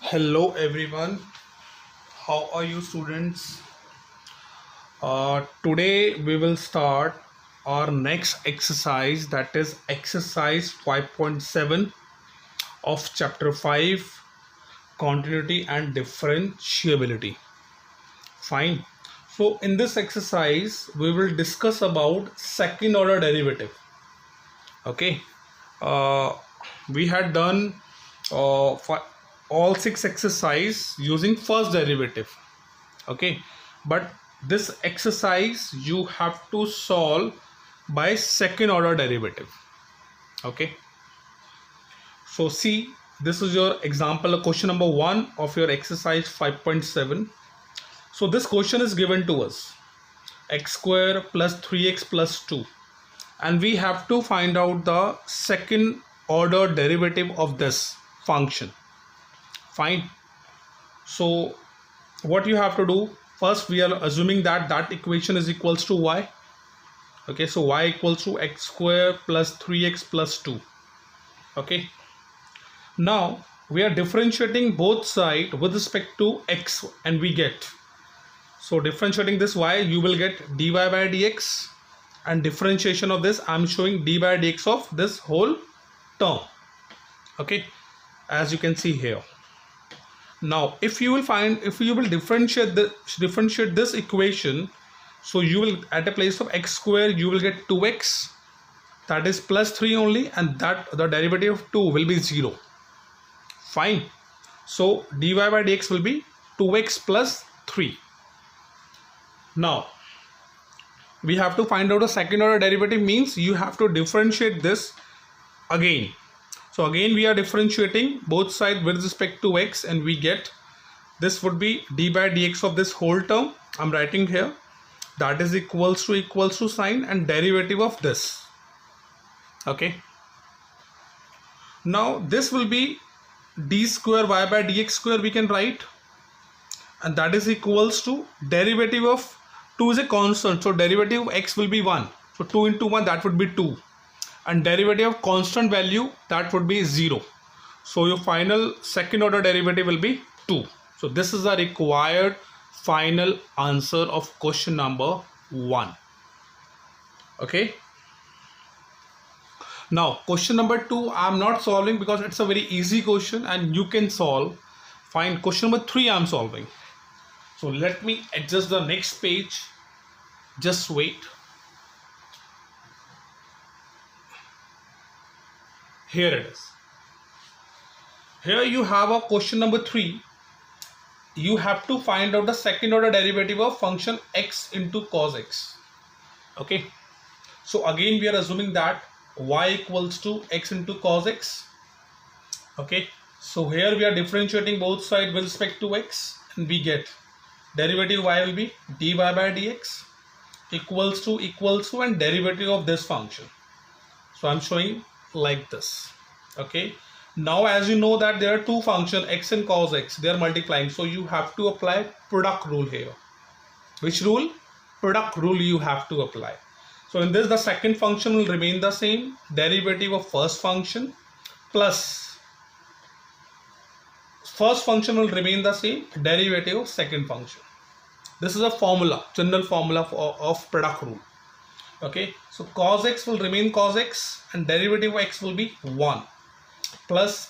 Hello everyone, how are you students? Today we will start our next exercise, that is exercise 5.7 of chapter 5, continuity and differentiability. Fine. So in this exercise we will discuss about second order derivative. Okay. Uh, we had done for all 6 exercise using first derivative. Okay, but this exercise you have to solve by second order derivative. Okay, so see, this is your example, question number 1 of your exercise 5.7. so this question is given to us, x square plus 3x plus 2, and we have to find out the second order derivative of this function. Fine. So what you have to do, first we are assuming that that equation is equals to y. Okay, so y equals to x square plus 3x plus 2. Okay, now we are differentiating both sides with respect to x, and we get, so differentiating this y, you will get dy by dx, and differentiation of this, I'm showing d by dx of this whole term. Okay, as you can see here. Now if you will differentiate this equation, so you will, at a place of x square, you will get 2x, that is plus 3 only, and that the derivative of 2 will be 0. Fine. So dy by dx will be 2x plus 3. Now we have to find out a second order derivative, means you have to differentiate this again. So again we are differentiating both sides with respect to x, and we get, this would be d by dx of this whole term, I'm writing here, that is equals to sign and derivative of this. Okay, now this will be d square y by dx square, we can write, and that is equals to derivative of 2 is a constant, so derivative of x will be 1, so 2 into 1, that would be 2, and derivative of constant value, that would be 0. So your final second order derivative will be 2. So this is the required final answer of question number 1. Okay, now question number 2 I am not solving because it's a very easy question and you can solve. Fine. Question number 3 I am solving. So let me adjust the next page, just wait. Here it is. Here you have a question number 3. You have to find out the second order derivative of function x into cos x. Okay, so again we are assuming that y equals to x into cos x. Okay, so here we are differentiating both sides with respect to x, and we get derivative y will be dy by dx equals to and derivative of this function. So I'm showing like this. Okay, now as you know that there are two functions, x and cos x, they are multiplying, so you have to apply product rule here. Which rule? Product rule you have to apply. So in this, the second function will remain the same, derivative of first function plus first function will remain the same, derivative of second function. This is a formula, general formula of product rule. Okay, so cos x will remain cos x, and derivative of x will be 1, plus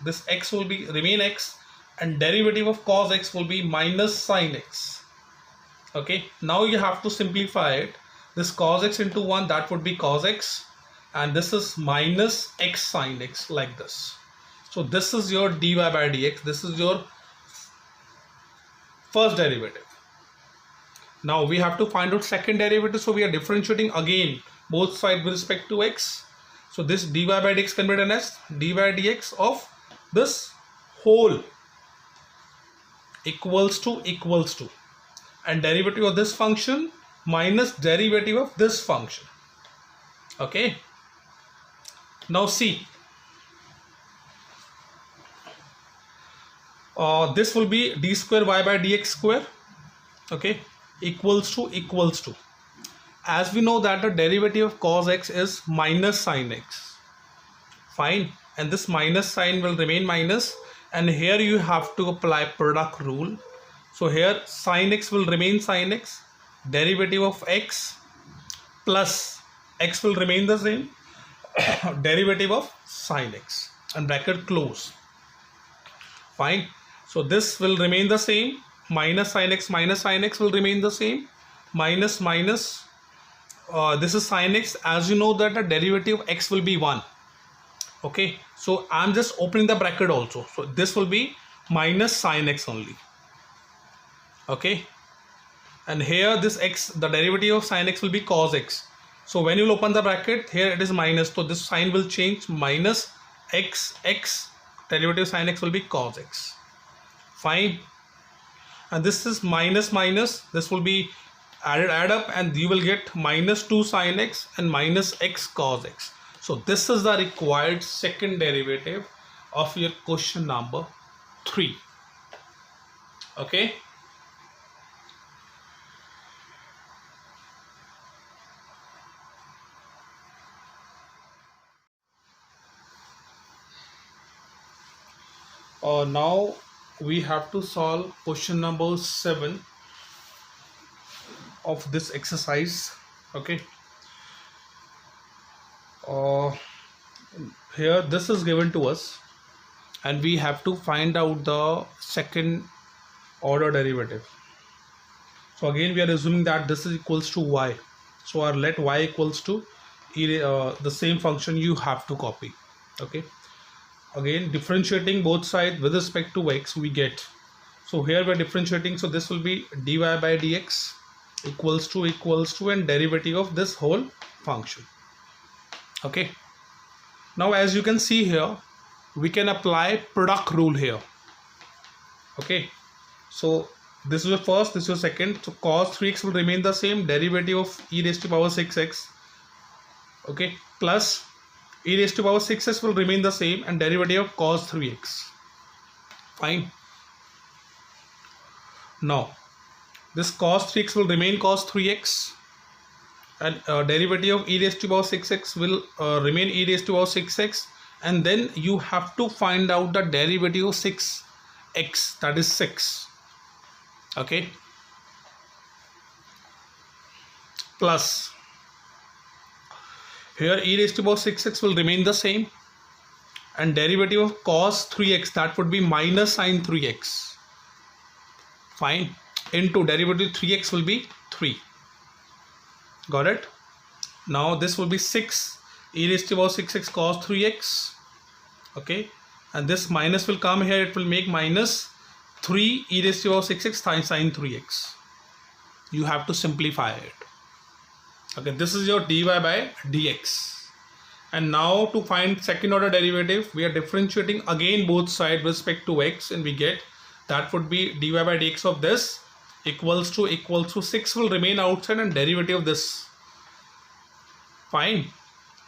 this x will be remain x, and derivative of cos x will be minus sin x. Okay, now you have to simplify it. This cos x into 1, that would be cos x, and this is minus x sin x, like this. So this is your dy by dx, this is your first derivative. Now we have to find out second derivative, so we are differentiating again both sides with respect to x. So this dy by dx can be written as dy by dx of this whole equals to, and derivative of this function minus derivative of this function. Okay, now see, this will be d square y by dx square. Okay, equals to, as we know that the derivative of cos x is minus sin x. Fine, and this minus sign will remain minus, and here you have to apply product rule. So here sin x will remain sin x, derivative of x plus x will remain the same, derivative of sin x, and bracket close. Fine. So this will remain the same, minus sin x will remain the same, minus minus this is sin x. As you know that the derivative of x will be 1. Okay, so I'm just opening the bracket also, so this will be minus sin x only. Okay, and here this x, the derivative of sin x will be cos x. So when you will open the bracket, here it is minus, so this sign will change, minus x, derivative of sin x will be cos x. Fine. And this is minus minus, this will be add up, and you will get minus 2 sin x and minus x cos x. So this is the required second derivative of your question number 3. Okay. Now we have to solve question number 7 of this exercise. Okay. Here this is given to us, and we have to find out the second order derivative. So again we are assuming that this is equals to y, so our let y equals to the same function you have to copy. Okay, again differentiating both sides with respect to x, we get, so here we are differentiating, so this will be dy by dx equals to and derivative of this whole function. Okay, now as you can see here, we can apply product rule here. Okay, so this is the first, this is the second, so cos 3x will remain the same, derivative of e raised to power 6x, okay, plus e raised to power 6x will remain the same, and derivative of cos 3x. Fine. Now this cos 3x will remain cos 3x, and derivative of e raised to power 6x will remain e raised to power 6x, and then you have to find out the derivative of 6x, that is 6. Okay, plus here e raised to power 6x will remain the same, and derivative of cos 3x, that would be minus sin 3x. Fine. Into derivative 3x will be 3. Got it? Now this will be 6 e raised to power 6x cos 3x. Okay, and this minus will come here, it will make minus 3 e raised to power 6x sin 3x. You have to simplify it. Okay, this is your dy by dx. And now to find second order derivative, we are differentiating again both sides with respect to x, and we get that would be dy by dx of this equals to 6 will remain outside, and derivative of this, fine,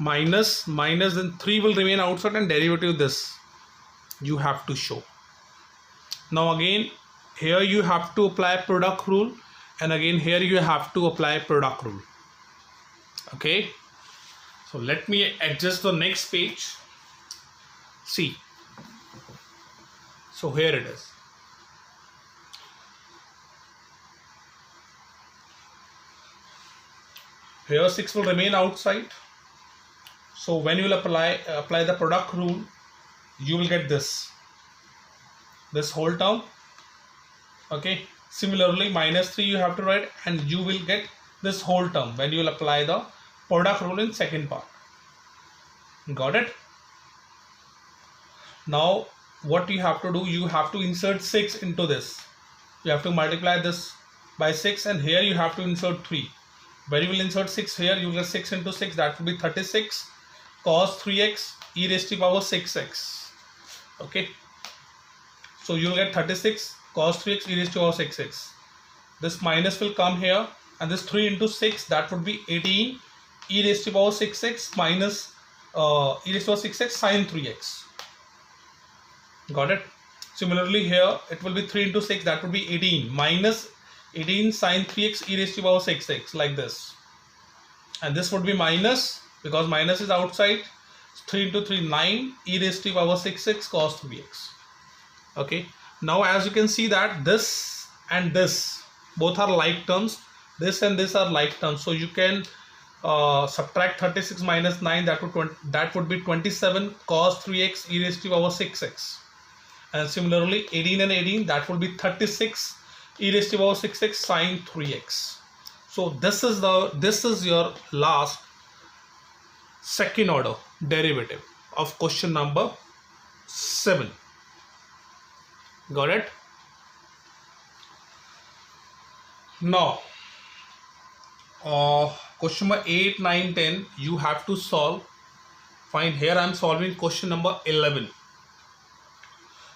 minus then 3 will remain outside, and derivative of this you have to show. Now again here you have to apply product rule, and again here you have to apply product rule. Okay, so let me adjust the next page. See, so here it is. Here 6 will remain outside, so when you will apply the product rule, you will get this whole term. Okay, similarly minus 3 you have to write, and you will get this whole term when you will apply the product rule in second part. Got it? Now what you have to do, you have to insert 6 into this. You have to multiply this by 6, and here you have to insert 3. When you will insert 6 here, you will get 6 into 6, that will be 36 cos 3x e raised to power 6x. Okay, so you will get 36 cos 3x e raised to power 6x. This minus will come here, and this 3 into 6, that would be 18 e raised to power 6x minus e raised to power 6x sin 3x. Got it? Similarly here it will be 3 into 6, that would be 18 minus 18 sin 3x e raised to power 6x, like this. And this would be minus, because minus is outside, 3 into 3 9 e raised to power 6x cos 3x. Okay, now as you can see that this and this both are like terms, this and this are like terms, so you can subtract 36 minus 9, that would be 27 cos 3x e raised to the power 6x, and similarly 18 and 18, that would be 36 e raised to the power 6x sin 3x. So this is your last second order derivative of question number 7. Got it? Now question number 8, 9, 10 you have to solve. Fine, here I am solving question number 11.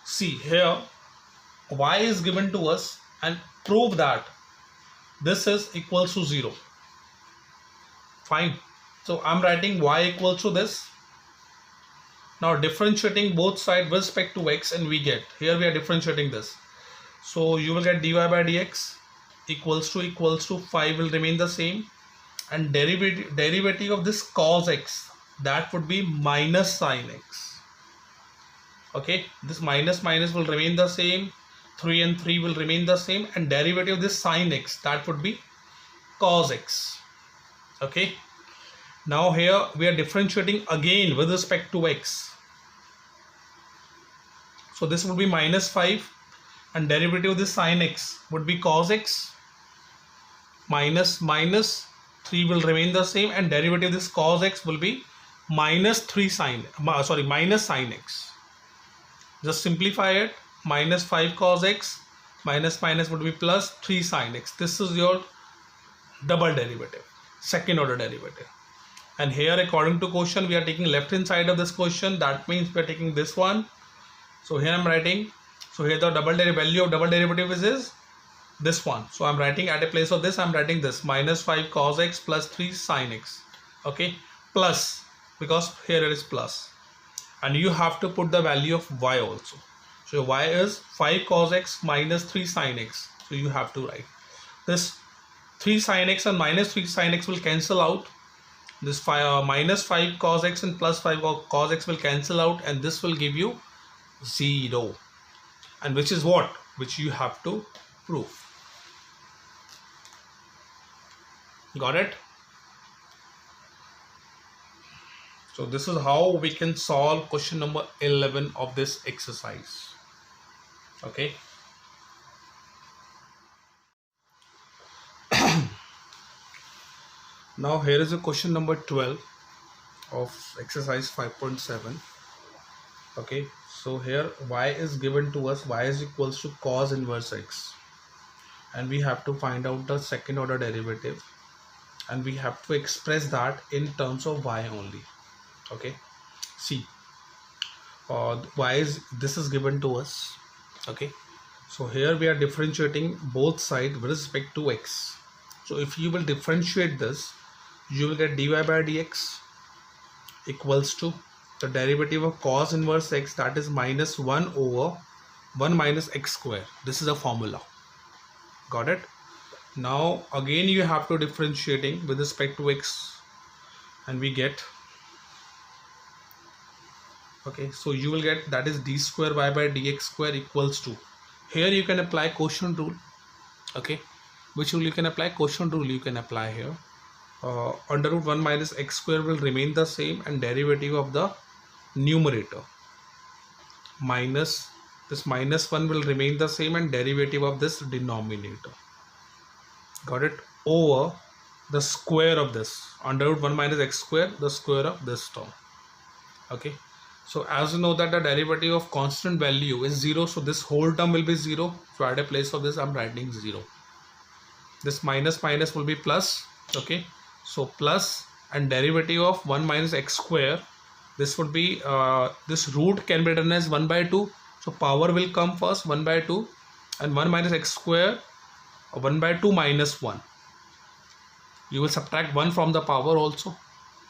See here, y is given to us and prove that this is equals to 0. Fine, so I'm writing y equals to this. Now differentiating both sides with respect to x, and we get, here we are differentiating this, so you will get dy by dx equals to 5 will remain the same, and derivative of this cos x, that would be minus sin x. Okay, this minus will remain the same, 3 and 3 will remain the same, and derivative of this sin x, that would be cos x. Okay, now here we are differentiating again with respect to x, so this would be minus 5, and derivative of this sin x would be cos x, minus 3 will remain the same, and derivative of this cos x will be minus sin x. Just simplify it, minus 5 cos x minus would be plus 3 sin x. This is your double derivative, second order derivative. And here according to question we are taking left hand side of this question, that means we are taking this one. So here I am writing, so here the value of double derivative is this one, so I'm writing at a place of this, I'm writing this minus 5 cos x plus 3 sin x. Okay, plus, because here it is plus, and you have to put the value of y also. So y is 5 cos x minus 3 sin x, so you have to write this 3 sin x and minus 3 sin x will cancel out, this minus 5 cos x and plus 5 cos x will cancel out, and this will give you 0, and which is what, which you have to prove. Got it? So this is how we can solve question number 11 of this exercise. Okay. Now here is a question number 12 of exercise 5.7. Okay, so here y is given to us, y is equals to cos inverse x, and we have to find out the second order derivative, and we have to express that in terms of y only. Okay, see, this is given to us. Okay, so here we are differentiating both sides with respect to x. So if you will differentiate this, you will get dy by dx equals to the derivative of cos inverse x, that is minus 1 over 1 minus x square. This is a formula. Got it? Now again you have to differentiating with respect to x, and we get, okay, so you will get, that is d square y by dx square equals to, here you can apply quotient rule. Okay, which rule you can apply? Quotient rule you can apply here. Under root 1 minus x square will remain the same, and derivative of the numerator minus this minus 1 will remain the same, and derivative of this denominator. Got it? Over the square of this, under root 1 minus x square, the square of this term. Okay, so as you know that the derivative of constant value is 0, so this whole term will be 0. So at a place of this I'm writing 0. This minus will be plus. Okay, so plus, and derivative of 1 minus x square, this would be this root can be written as 1 by 2, so power will come first, 1 by 2, and 1 minus x square, 1 by 2 minus 1, you will subtract 1 from the power also.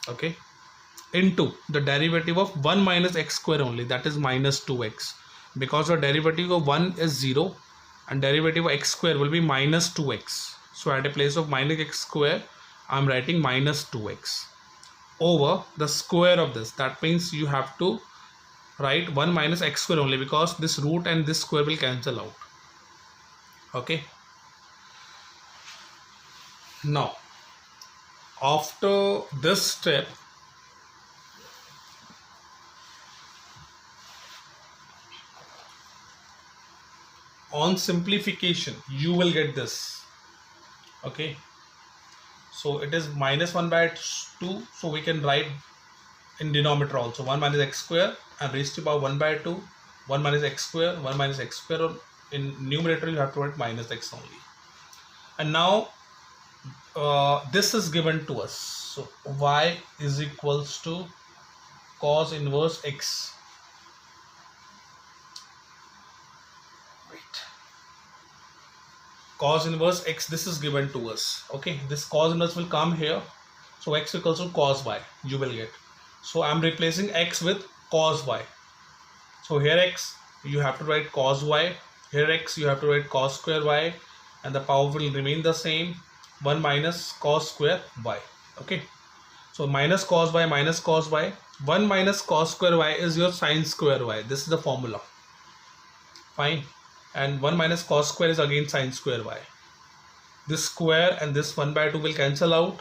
Okay, into the derivative of 1 minus x square only, that is minus 2x, because the derivative of 1 is 0 and derivative of x square will be minus 2x. So at a place of minus x square I am writing minus 2x over the square of this. That means you have to write 1 minus x square only, because this root and this square will cancel out. Okay, now after this step, on simplification you will get this. Okay, so it is minus 1 by 2, so we can write in denominator also 1 minus x square and raised to power 1 by 2, 1 minus x square, 1 minus x square, or in numerator you have to write minus x only. And now this is given to us, so y is equals to cos inverse x. Wait, cos inverse x, this is given to us. Okay, this cos inverse will come here, so x equals to cos y you will get. So I'm replacing x with cos y. So here x you have to write cos y, here x you have to write cos square y, and the power will remain the same, 1 minus cos square y. Okay, so minus cos y minus cos y, 1 minus cos square y is your sin square y. This is the formula. Fine. And 1 minus cos square is again sin square y. This square and this 1 by 2 will cancel out.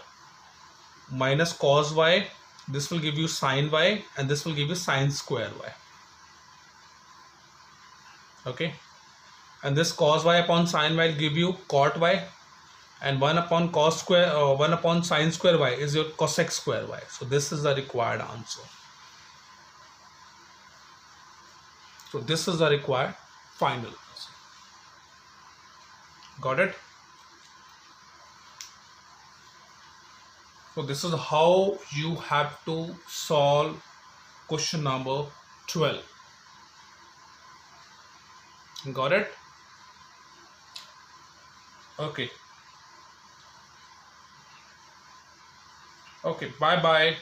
Minus cos y, this will give you sin y, and this will give you sin square y. Okay, and this cos y upon sin y will give you cot y, and 1 upon cos square 1 upon sin square y is your cosec square y. So this is the required answer. So this is the required final answer. Got it? So this is how you have to solve question number 12. Got it? Okay. Okay, bye bye.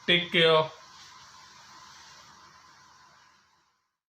Take care.